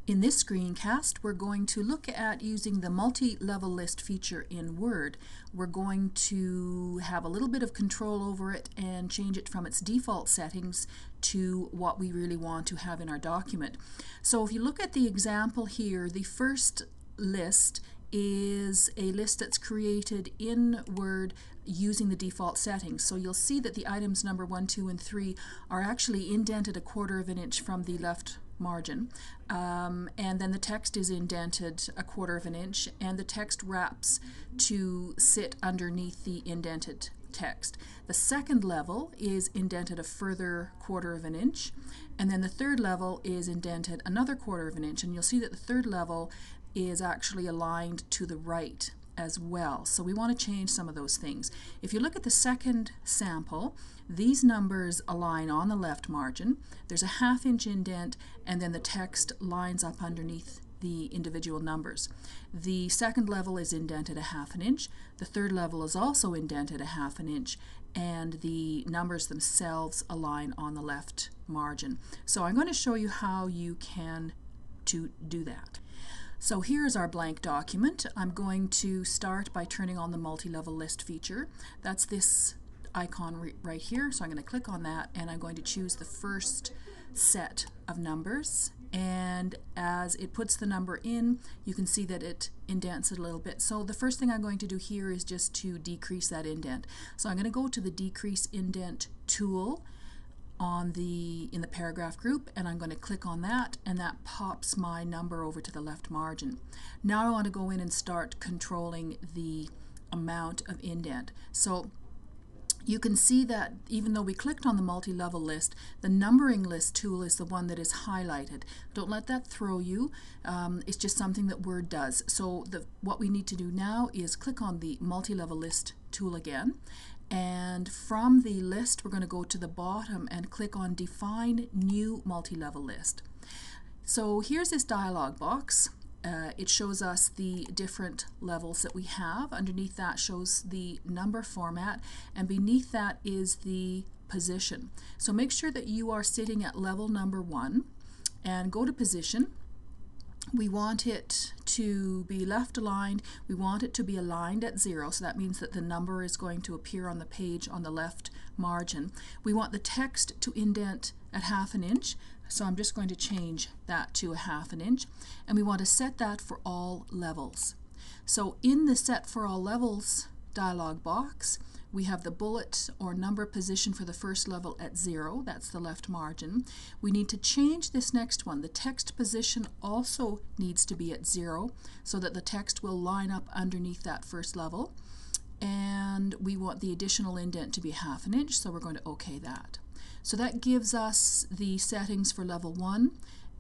In this screencast, we're going to look at using the multi-level list feature in Word. We're going to have a little bit of control over it and change it from its default settings to what we really want to have in our document. So if you look at the example here, the first list is a list that's created in Word using the default settings. So you'll see that the items number 1, 2, and 3 are actually indented 1/4 of an inch from the left margin, and then the text is indented 1/4 of an inch, and the text wraps to sit underneath the indented text. The second level is indented a further 1/4 of an inch, and then the third level is indented another 1/4 of an inch, and you'll see that the third level is actually aligned to the right as well. So we want to change some of those things. If you look at the second sample, these numbers align on the left margin. There's a 1/2 inch indent, and then the text lines up underneath the individual numbers. The second level is indented 1/2 inch. The third level is also indented 1/2 inch, and the numbers themselves align on the left margin. So I'm going to show you how you can do that. So here's our blank document. I'm going to start by turning on the multi-level list feature. That's this icon right here. So I'm going to click on that, and I'm going to choose the first set of numbers. And as it puts the number in, you can see that it indents it a little bit. So the first thing I'm going to do here is just to decrease that indent. So I'm going to go to the decrease indent tool in the paragraph group, and I'm going to click on that, and that pops my number over to the left margin. Now I want to go in and start controlling the amount of indent. So you can see that even though we clicked on the multi-level list, the numbering list tool is the one that is highlighted. Don't let that throw you. It's just something that Word does. So what we need to do now is click on the multi-level list tool again, and from the list we're going to go to the bottom and click on Define New Multi-Level List. So here's this dialog box. It shows us the different levels that we have. Underneath that shows the number format, and beneath that is the position. So make sure that you are sitting at level number 1 and go to position. We want it to be left aligned. We want it to be aligned at 0, so that means that the number is going to appear on the page on the left margin. We want the text to indent at 1/2 inch, so I'm just going to change that to 1/2 inch, and we want to set that for all levels. So in the Set for All Levels dialog box, we have the bullet or number position for the first level at 0, that's the left margin. We need to change this next one. The text position also needs to be at 0 so that the text will line up underneath that first level. And we want the additional indent to be 1/2 inch, so we're going to OK that. So that gives us the settings for level 1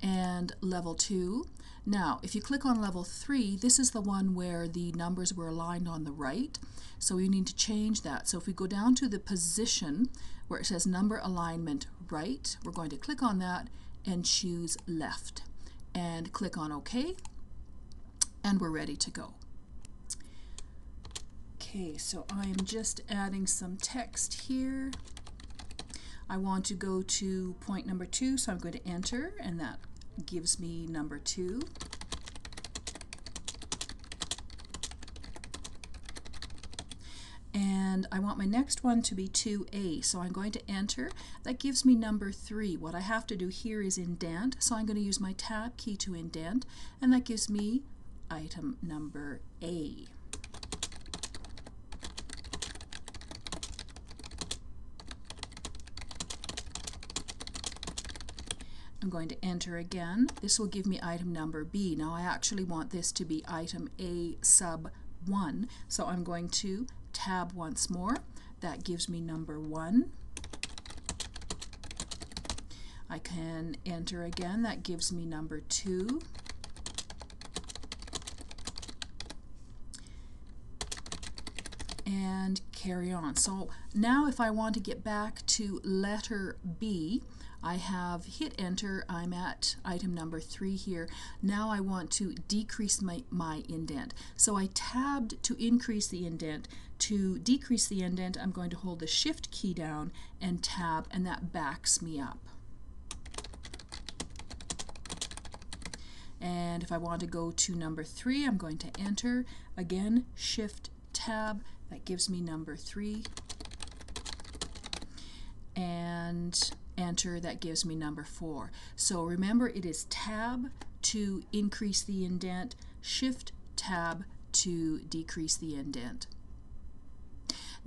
and level 2. Now, if you click on level 3, this is the one where the numbers were aligned on the right, so we need to change that. So if we go down to the position where it says number alignment right, we're going to click on that and choose left, and click on OK, and we're ready to go. Okay, so I am just adding some text here. I want to go to point number 2, so I'm going to enter, and that gives me number 2. And I want my next one to be 2A, so I'm going to enter. That gives me number 3. What I have to do here is indent, so I'm going to use my tab key to indent, and that gives me item number A. I'm going to enter again. This will give me item number B. Now I actually want this to be item A sub 1, so I'm going to tab once more. That gives me number 1. I can enter again. That gives me number 2. And carry on. So now if I want to get back to letter B, I have hit enter. I'm at item number 3 here. Now I want to decrease my indent. So I tabbed to increase the indent. To decrease the indent, I'm going to hold the Shift key down and tab, and that backs me up. And if I want to go to number 3, I'm going to enter. Again, Shift Tab, that gives me number 3. And enter, that gives me number 4. So remember, it is Tab to increase the indent, Shift Tab to decrease the indent.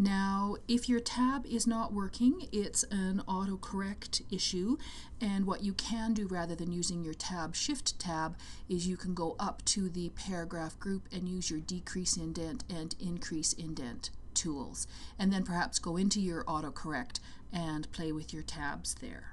Now, if your tab is not working, it's an autocorrect issue, and what you can do rather than using your tab, Shift Tab, is you can go up to the paragraph group and use your decrease indent and increase indent tools, and then perhaps go into your autocorrect and play with your tabs there.